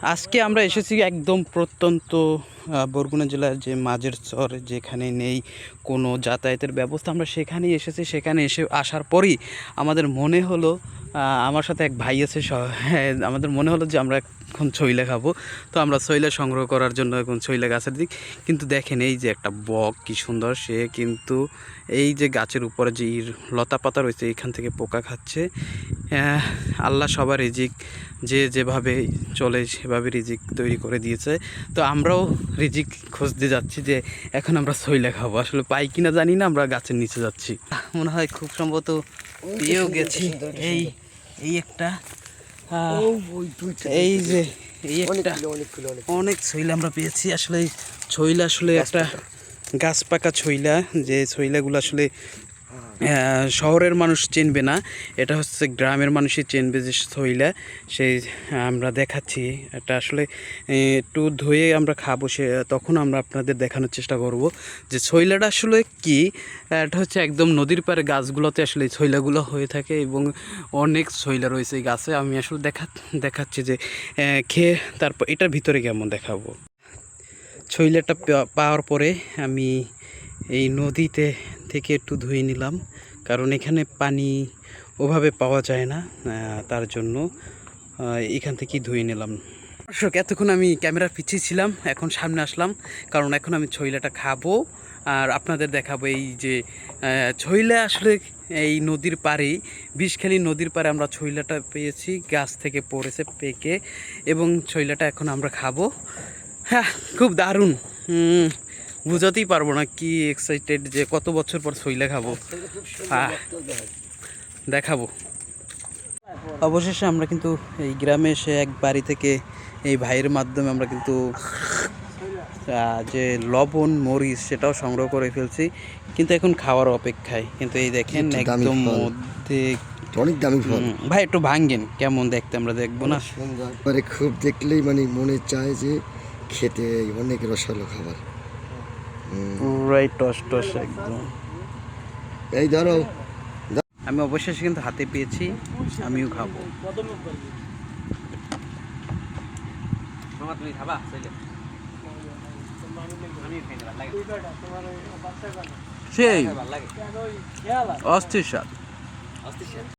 আজকে আমরা এসেছি একদম প্রত্যন্ত বরগুনা জেলার যে মাঝের চর, যেখানে নেই কোনো যাতায়াতের ব্যবস্থা। আমরা সেখানেই এসেছি। সেখানে আসার পরই আমাদের মনে হলো, আমার সাথে এক ভাই আছে, হ্যাঁ, আমাদের মনে হলো যে আমরা এখন ছইলা খাবো। তো আমরা ছইলা সংগ্রহ করার জন্য এখন ছইলা গাছের দিক। কিন্তু দেখেন এই যে একটা বক কি সুন্দর, সে কিন্তু এই যে গাছের উপরে যে লতা পাতা রয়েছে এইখান থেকে পোকা খাচ্ছে। আল্লাহ সবার রিজিক যে যেভাবে চলে সেভাবে রিজিক তৈরি করে দিয়েছে। তো আমরাও রিজিক খুঁজতে যাচ্ছি যে এখন আমরা ছইলা খাবো। আসলে পাই কিনা জানি না, আমরা গাছের নিচে যাচ্ছি। মনে হয় খুব সম্ভবত পেয়েও গেছি। এই এই একটা এই যে এই একটা অনেক ছইলা আমরা পেয়েছি। আসলে এই ছইলা আসলে একটা গাছ পাকা ছইলা, যে ছইলাগুলো আসলে শহরের মানুষ চিনবে না, এটা হচ্ছে গ্রামের মানুষই চিনবে যে ছইলা। সেই আমরা দেখাচ্ছি এটা আসলে একটু ধুয়ে আমরা খাবো, সে তখন আমরা আপনাদের দেখানোর চেষ্টা করব যে ছইলাটা আসলে কি। এটা হচ্ছে একদম নদীর পাড়ে গাছগুলোতে আসলে এই ছইলাগুলো হয়ে থাকে এবং অনেক ছইলা রয়েছে এই গাছে। আমি আসলে দেখাচ্ছি যে খেয়ে তারপর এটার ভিতরে কেমন দেখাবো। ছইলাটা পাওয়ার পরে আমি এই নদীতে থেকে একটু ধুয়ে নিলাম, কারণ এখানে পানি ওভাবে পাওয়া যায় না, তার জন্য এখান থেকেই ধুয়ে নিলাম। দর্শক, এতক্ষণ আমি ক্যামেরার পিছিয়ে ছিলাম, এখন সামনে আসলাম, কারণ এখন আমি ছইলাটা খাবো আর আপনাদের দেখাবো। এই যে ছইলা আসলে এই নদীর পাড়েই, বিষখালী নদীর পাড়ে আমরা ছইলাটা পেয়েছি, গাছ থেকে পড়েছে পেকে, এবং ছইলাটা এখন আমরা খাবো। হ্যাঁ, খুব দারুণ, বুঝাতেই পারবো না কি এক্সাইটেড, যে কত বছর পর ছইলা খাবো, দেখাবো। অবশেষে আমরা কিন্তু এই গ্রামে এসে এক বাড়ি থেকে এই ভাইয়ের মাধ্যমে আমরা কিন্তু যে লবণ মরিচ সেটাও সংগ্রহ করে ফেলছি, কিন্তু এখন খাওয়ার অপেক্ষায়। কিন্তু এই দেখেন একদম মধ্যে অনেক দামি ফল। ভাই একটু ভাঙ্গেন, কেমন দেখতে আমরা দেখবো না? সুন্দর, খুব দেখলেই মানে মনে চায় যে খেতে, অনেক রসালো খাবার, পুরাই টস টস একদম। এই ধরো, আমি অবশেষে কিন্তু হাতে পেয়েছি, আমিও খাবো। তুমি খাবা? সেই অস্থির স্বাদ।